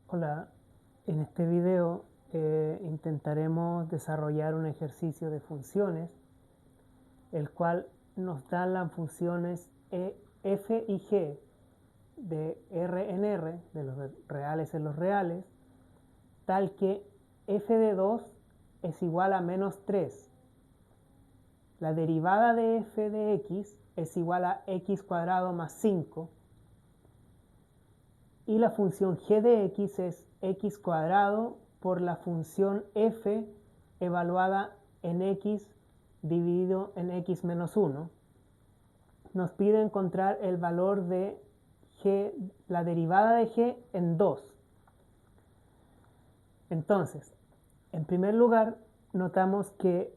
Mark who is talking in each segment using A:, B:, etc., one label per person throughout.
A: Hola, en este video intentaremos desarrollar un ejercicio de funciones, el cual nos da las funciones f y g de r en r, de los reales en los reales, tal que f de 2 es igual a menos 3. La derivada de f de x es igual a x cuadrado más 5. Y la función g de x es x cuadrado por la función f evaluada en x dividido en x menos 1. Nos pide encontrar el valor de g, la derivada de g en 2. Entonces, en primer lugar, notamos que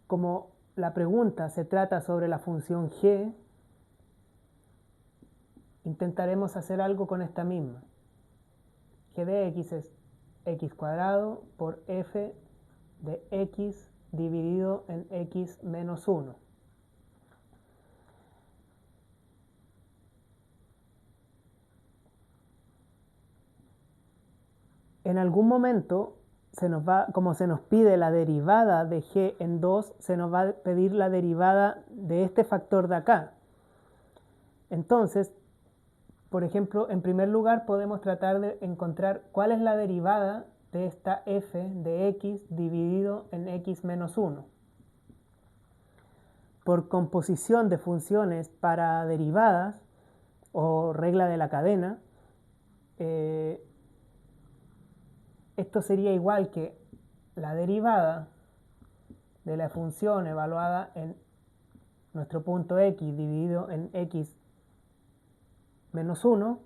A: como la pregunta se trata sobre la función g, intentaremos hacer algo con esta misma. G de x es x cuadrado por f de x dividido en x menos 1. En algún momento, como se nos pide la derivada de g en 2, se nos va a pedir la derivada de este factor de acá. Entonces, por ejemplo, en primer lugar podemos tratar de encontrar cuál es la derivada de esta f de x dividido en x menos 1. Por composición de funciones para derivadas o regla de la cadena, esto sería igual que la derivada de la función evaluada en nuestro punto x dividido en x menos 1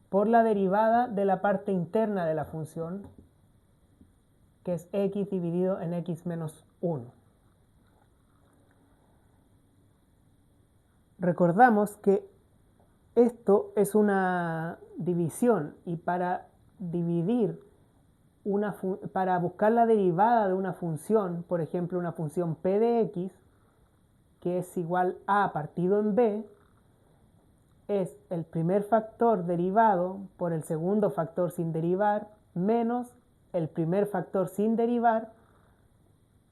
A: por la derivada de la parte interna de la función, que es x dividido en x menos 1. Recordamos que esto es una división y para dividir para buscar la derivada de una función, por ejemplo una función p de x, que es igual a partido en b, es el primer factor derivado por el segundo factor sin derivar menos el primer factor sin derivar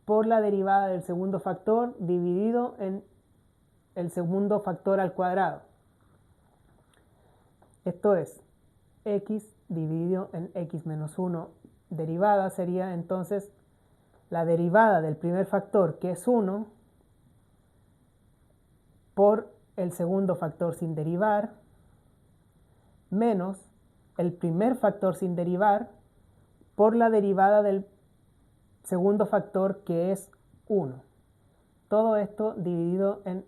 A: por la derivada del segundo factor dividido en el segundo factor al cuadrado. Esto es x dividido en x menos 1 derivada sería entonces la derivada del primer factor, que es 1, por el segundo factor sin derivar, menos el primer factor sin derivar por la derivada del segundo factor, que es 1. Todo esto dividido en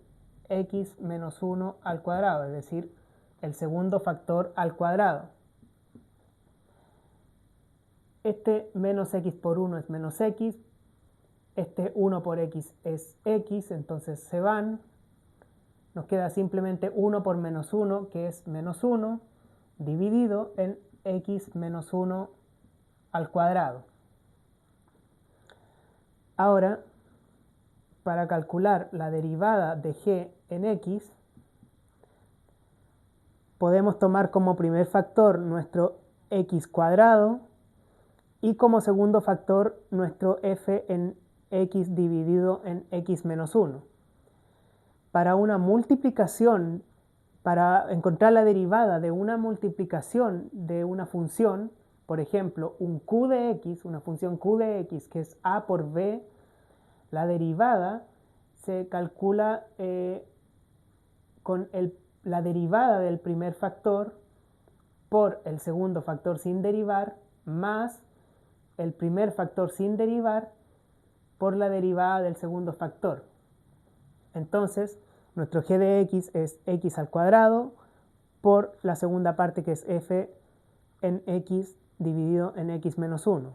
A: x menos 1 al cuadrado, es decir, el segundo factor al cuadrado. Este menos x por 1 es menos x, este 1 por x es x, entonces se van. Nos queda simplemente 1 por menos 1, que es menos 1, dividido en x menos 1 al cuadrado. Ahora, para calcular la derivada de g en x, podemos tomar como primer factor nuestro x cuadrado y como segundo factor nuestro f en x dividido en x menos 1. Para una multiplicación, para encontrar la derivada de una multiplicación de una función, por ejemplo, un q de x, una función q de x, que es a por b, la derivada se calcula con la derivada del primer factor por el segundo factor sin derivar más el primer factor sin derivar por la derivada del segundo factor. Entonces, nuestro g de x es x al cuadrado por la segunda parte, que es f en x dividido en x menos 1.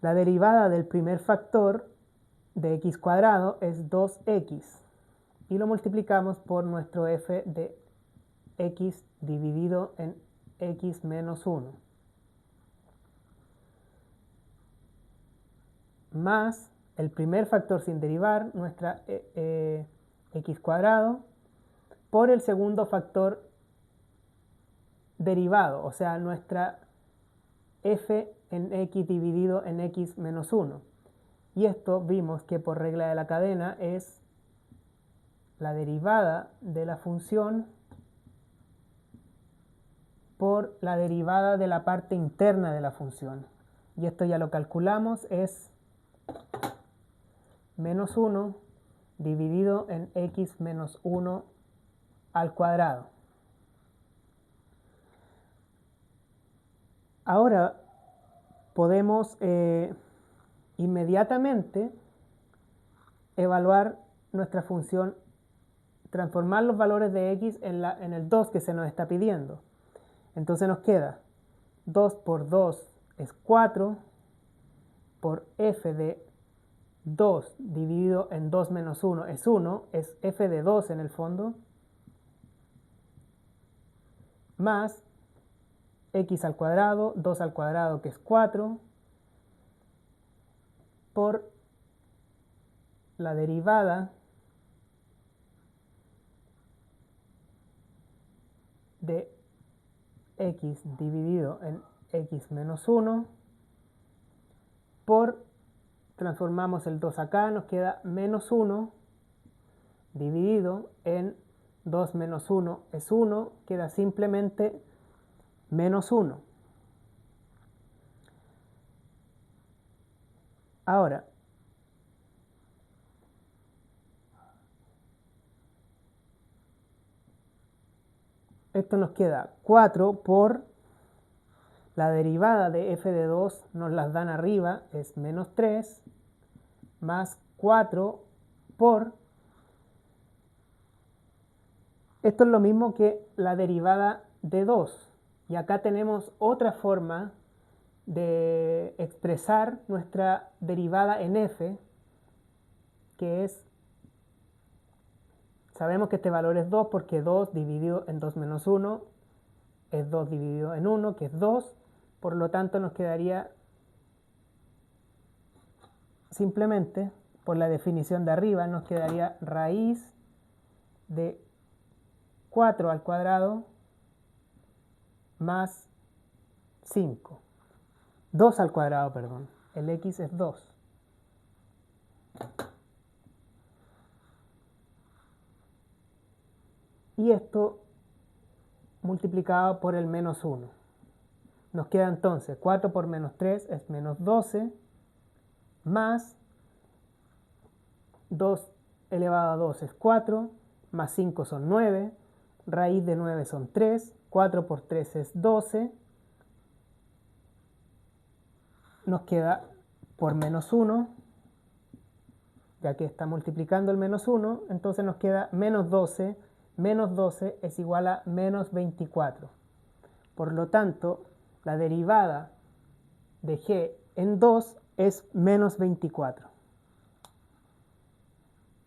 A: La derivada del primer factor de x cuadrado es 2x y lo multiplicamos por nuestro f de x dividido en x menos 1 más el primer factor sin derivar, nuestra x cuadrado, por el segundo factor derivado, o sea, nuestra f en x dividido en x menos 1. Y esto vimos que por regla de la cadena es la derivada de la función por la derivada de la parte interna de la función. Y esto ya lo calculamos, es menos 1 dividido en x menos 1 al cuadrado. Ahora podemos inmediatamente evaluar nuestra función, transformar los valores de x en el 2 que se nos está pidiendo. Entonces nos queda 2 por 2 es 4 por f de 2 dividido en 2 menos 1 es 1, es f de 2 en el fondo, más x al cuadrado, 2 al cuadrado que es 4, por la derivada de x dividido en x menos 1, por, transformamos el 2 acá, nos queda menos 1 dividido en 2 menos 1 es 1, queda simplemente menos 1. Ahora, esto nos queda 4 por la derivada de f de 2, nos las dan arriba, es menos 3, más 4 por, esto es lo mismo que la derivada de 2. Y acá tenemos otra forma de expresar nuestra derivada en f, que es, sabemos que este valor es 2 porque 2 dividido en 2 menos 1 es 2 dividido en 1, que es 2, por lo tanto nos quedaría simplemente, por la definición de arriba, nos quedaría raíz de 4 al cuadrado más 5. 2 al cuadrado, perdón. El x es 2. Y esto multiplicado por el menos 1. Nos queda entonces 4 por menos 3 es menos 12, más 2 elevado a 2 es 4, más 5 son 9, raíz de 9 son 3, 4 por 3 es 12, nos queda por menos 1, ya que está multiplicando el menos 1, entonces nos queda menos 12 es igual a menos 24. Por lo tanto, la derivada de g en 2 es menos 24.